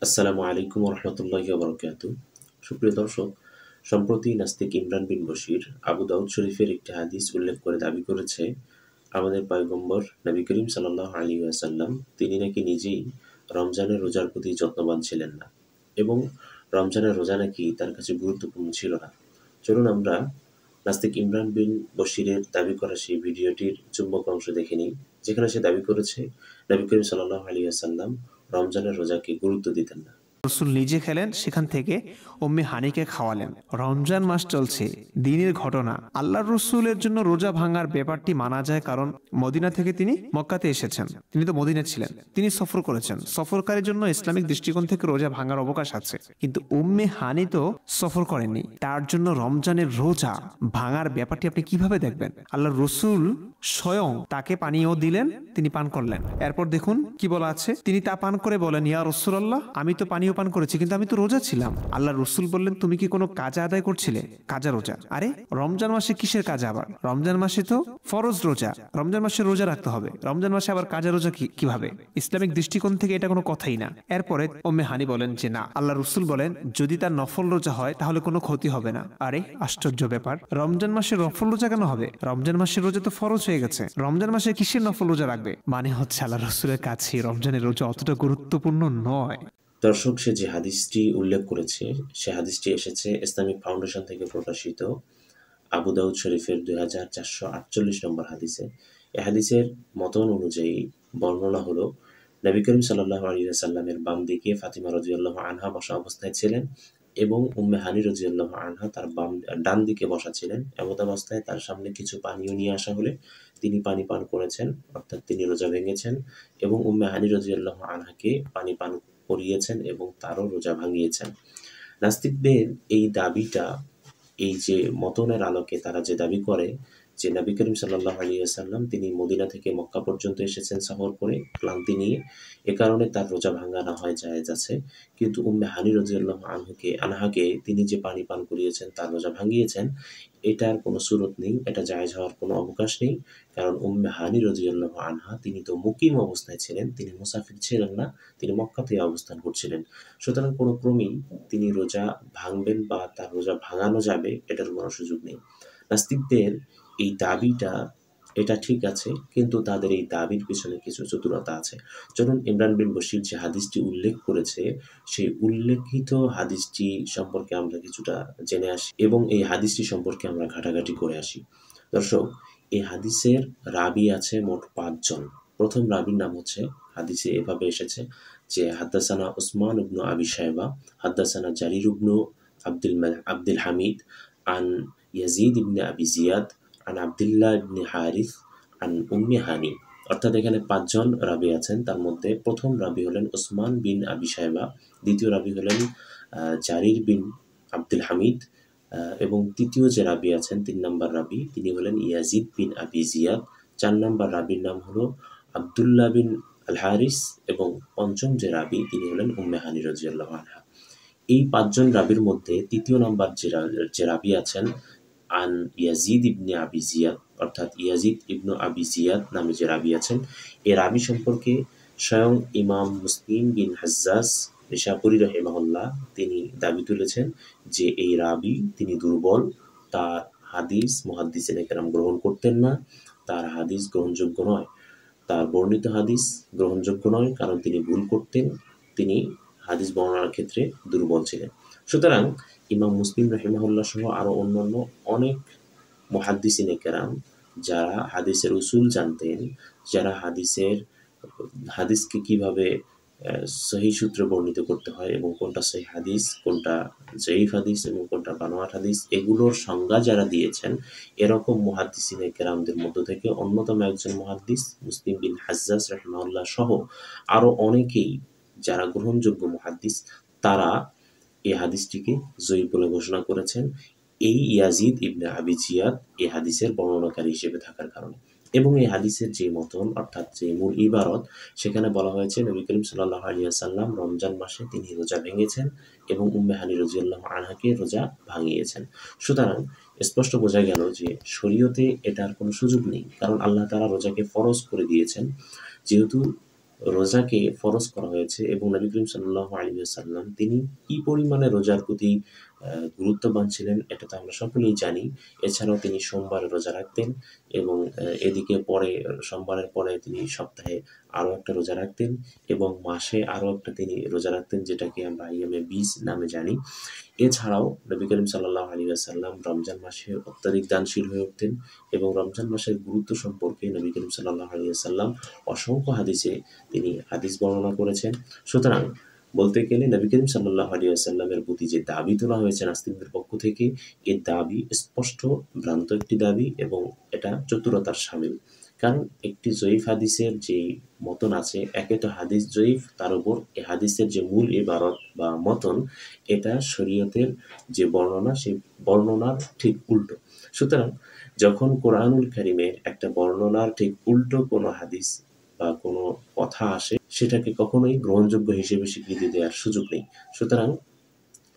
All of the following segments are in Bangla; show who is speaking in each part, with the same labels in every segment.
Speaker 1: আসসালামু আলাইকুম রহমতুল্লাহি ওয়া সুপ্রিয় দর্শক, সম্প্রতি নাস্তিক ইমরান বিন বশির আবু দাউদ শরীফের একটি হাদিস উল্লেখ করে দাবি করেছে, আমাদের পয়গম্বর নবী করিম সাল্লাল্লাহু আলাইহি ওয়াসাল্লাম তিনি নাকি নিজেই রমজানের রোজার প্রতি যত্নবান ছিলেন না এবং রমজানের রোজা নাকি তার কাছে গুরুত্বপূর্ণ ছিল না। চলুন আমরা নাস্তিক ইমরান বিন বশিরের দাবি করা সেই ভিডিওটির চুম্বক অংশ দেখে নিই, যেখানে সে দাবি করেছে নবী করিম সাল্লাল্লাহু আলাইহি ওয়াসাল্লাম রমজানের রোজাকে গুরুত্ব দিতেন না।
Speaker 2: রসুল নিজে খেলেন, সেখান থেকে উম্মে হানিকে খাওয়ালেন। রমজান মাস চলছে, দিনের ঘটনা। আল্লাহর রসুলের জন্য রোজা ভাঙার ব্যাপারটি মানা যায়, কারণ মদিনা থেকে তিনি মক্কাতে এসেছেন। তিনি তো মদিনা ছিলেন, তিনি সফর করেছেন। সফরকারীর জন্য ইসলামিক দৃষ্টিকোণ থেকে রোজা ভাঙার অবকাশ আছে, কিন্তু উম্মে হানি তো সফর করেননি। তার জন্য রমজানের রোজা ভাঙার ব্যাপারটি আপনি কিভাবে দেখবেন? আল্লাহর রসুল স্বয়ং তাকে পানীয় দিলেন, তিনি পান করলেন। এরপর দেখুন কি বলা আছে, তিনি তা পান করে বলেন, ইয়া রাসূলুল্লাহ, আমি তো পানীয় পান করেছি, কিন্তু আমি তো রোজা ছিলাম। আল্লাহ রসুল বললেন, তুমি কি কোনো কাজা আদায় করছিলে? কাজা রোজা? আরে রমজান মাসে কিসের কাজা? আবার রমজান মাসে তো ফরজ রোজা, রমজান মাসে রোজা রাখতে হবে। রমজান মাসে আবার কাজা রোজা কিভাবে? ইসলামিক দৃষ্টিকোণ থেকে এটা কোনো কথাই না। এরপরে উম্মে হানি বলেন যে না, আল্লাহ রসুল বলেন যদি তার নফল রোজা হয় তাহলে কোনো ক্ষতি হবে না। আরে আশ্চর্য ব্যাপার, রমজান মাসে নফল রোজা কেন হবে? রমজান মাসের রোজা তো ফরজ হয়ে গেছে, রমজান মাসে কিসের নফল রোজা রাখবে? মানে হচ্ছে আল্লাহ রসুলের কাছে রমজানের রোজা অতটা গুরুত্বপূর্ণ নয়।
Speaker 1: দর্শক, সে যে হাদিসটি উল্লেখ করেছে সে হাদিসটি এসেছে ইসলামিক ফাউন্ডেশন থেকে প্রকাশিত আবু দাউদ শরীফের 2448 নম্বর হাদিসে। এই হাদিসের মতন অনুযায়ী বর্ণনা হলো, নবী করিম সাল্লাল্লাহু আলাইহি ওয়াসাল্লামের বাম দিকে ফাতিমা রাদিয়াল্লাহু আনহা বসা অবস্থায় ছিলেন এবং উম্মে হানি রাদিয়াল্লাহু আনহা তার ডান দিকে বসা ছিলেন। এমত অবস্থায় তার সামনে কিছু পানীয় নিয়ে আসা হলে তিনি পানি পান করেছেন, অর্থাৎ তিনি রোজা ভেঙেছেন এবং উম্মে হানি রাদিয়াল্লাহু আনহাকে পানি পান করিয়েছেন এবং তারও রোজা ভাঙিয়েছেন। নাস্তিকদের এই দাবিটা, এই যে মতনের আলোকে তারা যে দাবি করে যে নবী করিম সাল্লাল্লাহু আলাইহি ওয়াসাল্লাম তিনি মদিনা থেকে মক্কা পর্যন্ত এসেছেন সফর করে ক্লান্তি নিয়ে, এ কারণে তার রোজা ভাঙা না হয় জায়েজ আছে, কিন্তু উম্মে হানি রাদিয়াল্লাহু আনহাকে তিনি যে পানি পান করিয়েছেন তার রোজা ভাঙিয়েছেন, এটার কোনো সুরত নেই, এটা জায়েজ হওয়ার কোনো অবকাশ নেই। কারণ উম্মে হানি রাদিয়াল্লাহু আনহা তিনি তো মুকিম অবস্থায় ছিলেন, তিনি মুসাফির ছিলেন না, তিনি মক্কাতে অবস্থান করছিলেন। সুতরাং কোনো ক্রমেই তিনি রোজা ভাঙবেন বা তার রোজা ভাঙানো যাবে এটার কোনো সুযোগ নেই। নাস্তিকদের এই দাবিটা, এটা ঠিক আছে, কিন্তু তাদের এই দাবির পিছনে কিছু চতুরতা আছে। চলুন ইমরান বিন বশির যে হাদিসটি উল্লেখ করেছে সেই উল্লেখিত হাদিসটি সম্পর্কে আমরা কিছুটা জেনে আসি এবং এই হাদিসটি সম্পর্কে আমরা ঘাটাঘাটি করে আসি। দর্শক, এই হাদিসের রাবি আছে মোট ৫ জন। প্রথম রাবির নাম হচ্ছে, হাদিসে এভাবে এসেছে যে হাদ্দাসানা উসমান ইবনু আবি শাইবা, হাদ্দাসানা জারির ইবনু আব্দুল হামিদ, আন ইয়াজিদ ইবনে আবি জিয়াদ, আন আব্দুল্লাহ ইবনে হারিস, আন উম্মে হানি। অর্থাৎ এখানে ৫ জন রাবি আছেন। তার মধ্যে প্রথম রাবি হলেন উসমান বিন আবি শাইবা, দ্বিতীয় রাবি হলেন জারির বিন আব্দুল হামিদ, এবং তৃতীয় যে রাবি আছেন ৩ নম্বর রাবি তিনি হলেন ইয়াজিদ বিন আবি জিয়াদ, ৪ নম্বর রাবির নাম হলো আব্দুল্লাহ বিন আল হারিস এবং পঞ্চম যে রাবি তিনি হলেন উম্মে হানি রাদিয়াল্লাহু আনহা। এই ৫ জন রাবির মধ্যে তৃতীয় নম্বর যে রাবি আছেন আন ইয়াজিদ ইবনে আবি জিয়াদ, অর্থাৎ ইয়াজিদ ইবনু আবি জিয়াদ নামে যে রাবি আছেন, এই রাবি সম্পর্কে স্বয়ং ইমাম মুসলিম বিন হাজ্জাজ নিশাপুরি রাহিমাহুল্লাহ তিনি দাবি তুলেছেন যে এই রাবি তিনি দুর্বল, তার হাদিস মুহাদ্দিসিনে কেরাম গ্রহণ করতেন না, তার হাদিস গ্রহণযোগ্য নয়, তার বর্ণিত হাদিস গ্রহণযোগ্য নয়, কারণ তিনি ভুল করতেন, তিনি হাদিস বর্ণনার ক্ষেত্রে দুর্বল ছিলেন। সুতরাং ইমাম মুসলিম রাহিমাহুল্লাহ সহ আরও অন্যান্য অনেক মুহাদ্দিসিনে কেরাম যারা হাদিসের উসুল জানতেন, যারা হাদিসকে কিভাবে সহি সূত্রে বর্ণিত করতে হয় এবং কোনটা সহি হাদিস, কোনটা জয়ীফ হাদিস এবং কোনটা বানোয়াট হাদিস, এগুলোর সংজ্ঞা যারা দিয়েছেন, এরকম মুহাদ্দিসিনে কেরামদের মধ্য থেকে অন্যতম একজন মুহাদ্দিস মুসলিম বিন হাজ্জাজ রাহিমাহুল্লাহ সহ আরও অনেকেই যারা গ্রহণযোগ্য মুহাদ্দিস, তারা এই হাদিসটিকে জয়ীফ বলে ঘোষণা করেছেন এই ইয়াজিদ ইবনে আবি জিয়াদ এই হাদিসের বর্ণনাকারী হিসেবে থাকার কারণে। এবং এই হাদিসের যে মতন, অর্থাৎ যে মূল ইবারত, সেখানে বলা হয়েছে নবী করিম সাল্লাল্লাহু আলাইহি ওয়াসাল্লাম রমজান মাসে তিনি রোজা ভেঙেছেন এবং উম্মে হানি রাদিয়াল্লাহু আনহাকে রোজা ভাঙিয়েছেন। সুতরাং স্পষ্ট বোঝা গেল যে শরীয়তে এটার কোনো সুযোগ নেই, কারণ আল্লাহ তাআলা রোজাকে ফরজ করে দিয়েছেন। যেহেতু রোজাকে ফরজ করা হয়েছে এবং নবী করিম সাল্লাল্লাহু আলাইহি ওয়াসাল্লাম তিনি কি পরিমাণে রোজার প্রতি গুরুত্ববান ছিলেন এটা তো আমরা সকলেই জানি। এছাড়াও তিনি সোমবারে রোজা রাখতেন এবং এদিকে পরে সোমবারের পরে তিনি সপ্তাহে আরও একটা রোজা রাখতেন এবং মাসে আরও একটা তিনি রোজা রাখতেন, যেটাকে আমরা আইয়ামে বীজ নামে জানি। এছাড়াও নবী করিম সাল্লাল্লাহু আলাইহি ওয়াসাল্লাম রমজান মাসে অত্যাধিক দানশীল হয়ে উঠতেন এবং রমজান মাসের গুরুত্ব সম্পর্কে নবী করিম সাল্লাল্লাহু আলাইহি ওয়াসাল্লাম অসংখ্য হাদিসে তিনি হাদিস বর্ণনা করেছেন। সুতরাং বলতে গেলে নবী করিম সাল্লাল্লাহু আলাইহি ওয়াসাল্লামের প্রতি যে দাবি তোলা হয়েছে নাস্তিকদের পক্ষ থেকে, এই দাবি স্পষ্ট ভ্রান্ত একটি দাবি এবং এটা চতুরতার শামিল। কারণ একটি জয়ীফ হাদিসের যে মতন আছে, একে তো হাদিস জয়ীফ, তার উপর এই হাদিসের যে মূল ইবারত বা মতন এটা শরীয়তের যে বর্ণনা সেই বর্ণনার ঠিক উল্টো। সুতরাং যখন কোরআনুল কারীমের একটা বর্ণনার ঠিক উল্টো কোনো হাদিস বা কোনো কথা আসে, সেটাকে কখনোই গ্রহণযোগ্য হিসেবে স্বীকৃতি দেওয়ার সুযোগ নেই। সুতরাং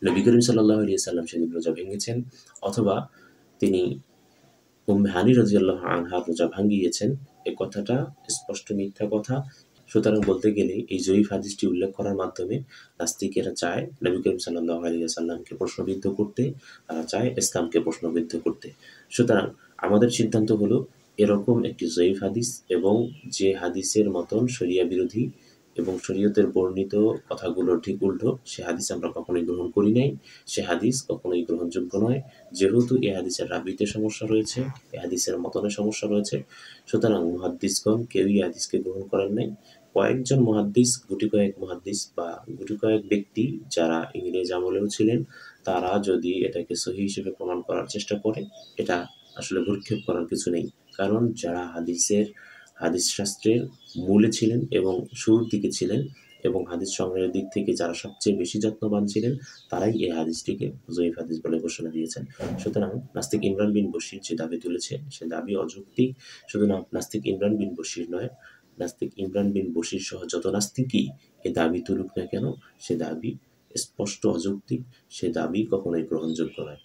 Speaker 1: নবী করিম সাল্লাল্লাহু আলাইহি ওয়াসাল্লাম সেদিন রোজা ভেঙেছেন অথবা তিনি উম্মে হানি রাদিয়াল্লাহু আনহার রোজা ভাঙিয়েছেন, এ কথাটা স্পষ্ট মিথ্যা কথা। সুতরাং বলতে গেলে এই জয়ীফ হাদিসটি উল্লেখ করার মাধ্যমে নাস্তিকেরা চায় নবী করিম সাল্লাল্লাহু আলাইহি ওয়াসাল্লামকে প্রশ্নবিদ্ধ করতে, তারা চায় ইসলামকে প্রশ্নবিদ্ধ করতে। সুতরাং আমাদের সিদ্ধান্ত হলো এরকম একটি জয়ীফ হাদিস এবং যে হাদিসের মতন শরিয়া বিরোধী এবং শরীয়তের বর্ণিত কথাগুলোর ঠিক উল্টো, সে হাদিস আমরা কখনোই গ্রহণ করি নাই, সে হাদিস কখনোই গ্রহণযোগ্য নয়। যেহেতু এ হাদিসের রাবিতে সমস্যা রয়েছে, এ হাদিসের মতনে সমস্যা রয়েছে, সুতরাং মুহাদ্দিসগণ কেউই হাদিসকে গ্রহণ করেন নাই। কয়েকজন মুহাদ্দিস, গুটি কয়েক মুহাদ্দিস বা গুটি কয়েক ব্যক্তি যারা ইংরেজ আমলেও ছিলেন, তারা যদি এটাকে সহিহ হিসেবে প্রমাণ করার চেষ্টা করে, এটা আসলে ভ্রুক্ষেপ করার কিছু নেই। কারণ যারা হাদিস শাস্ত্রের মূলে ছিলেন এবং শুরুর দিকে ছিলেন এবং হাদিস সংগ্রহের দিক থেকে যারা সবচেয়ে বেশি যত্নবান ছিলেন, তারাই এই হাদিসটিকে জয়ীফ হাদিস বলে ঘোষণা দিয়েছেন। সুতরাং নাস্তিক ইমরান বিন বশির যে দাবি তুলেছে সে দাবি অযৌক্তিক। শুধু না নাস্তিক ইমরান বিন বশির নয়, নাস্তিক ইমরান বিন বশির সহ যত নাস্তিকই এ দাবি তুলুক না কেন, সে দাবি স্পষ্ট অযৌক্তিক, সে দাবি কখনোই গ্রহণযোগ্য নয়।